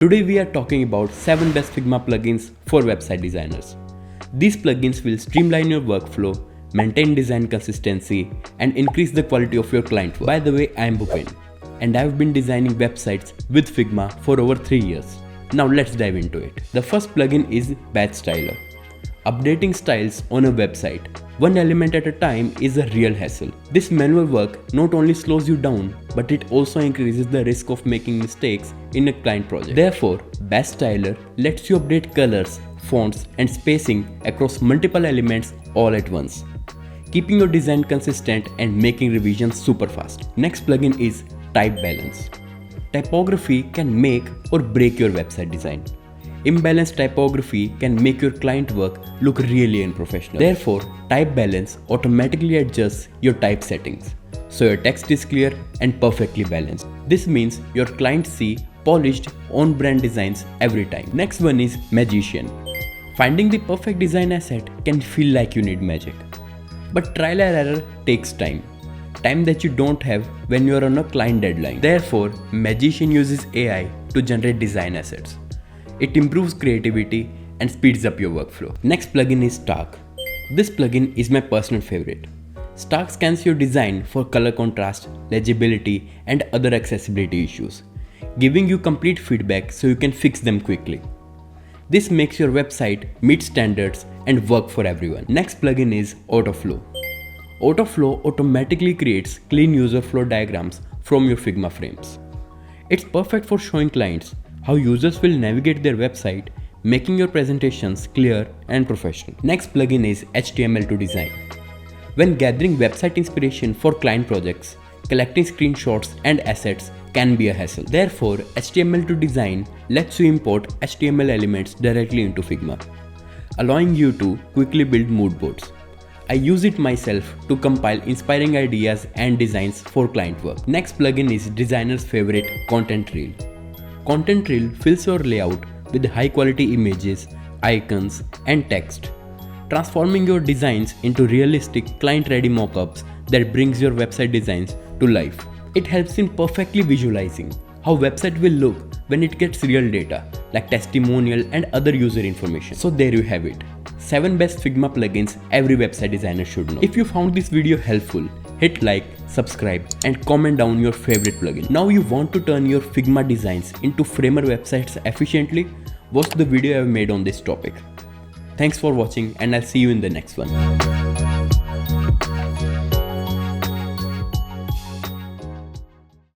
Today we are talking about 7 best Figma plugins for website designers. These plugins will streamline your workflow, maintain design consistency, and increase the quality of your client work. By the way, I am Bhupen, and I've been designing websites with Figma for over 3 years. Now let's dive into it. The first plugin is Batch Styler. Updating styles on a website, one element at a time, is a real hassle. This manual work not only slows you down, but it also increases the risk of making mistakes in a client project. Therefore, Batch Styler lets you update colors, fonts, and spacing across multiple elements all at once, keeping your design consistent and making revisions super fast. Next plugin is Type Balance. Typography can make or break your website design. Imbalanced typography can make your client work look really unprofessional. Therefore, Type Balance automatically adjusts your type settings, so your text is clear and perfectly balanced. This means your clients see polished, on-brand designs every time. Next one is Magician. Finding the perfect design asset can feel like you need magic. But trial and error takes time that you don't have when you are on a client deadline. Therefore, Magician uses AI to generate design assets. It improves creativity and speeds up your workflow. Next plugin is Stark. This plugin is my personal favorite. Stark scans your design for color contrast, legibility, and other accessibility issues, giving you complete feedback so you can fix them quickly. This makes your website meet standards and work for everyone. Next plugin is Autoflow. Autoflow automatically creates clean user flow diagrams from your Figma frames. It's perfect for showing clients how users will navigate their website, making your presentations clear and professional. Next plugin is HTML2 Design. When gathering website inspiration for client projects, collecting screenshots and assets can be a hassle. Therefore, HTML2 Design lets you import HTML elements directly into Figma, allowing you to quickly build mood boards. I use it myself to compile inspiring ideas and designs for client work. Next plugin is designer's favorite, Content Reel. Content Reel fills your layout with high quality images, icons, and text, transforming your designs into realistic client-ready mockups that brings your website designs to life. It helps in perfectly visualizing how website will look when it gets real data like testimonial and other user information. So there you have it. 7 best Figma plugins every website designer should know. If you found this video helpful, hit like, subscribe, and comment down your favorite plugin. Now you want to turn your Figma designs into Framer websites efficiently? Watch the video I have made on this topic. Thanks for watching, and I'll see you in the next one.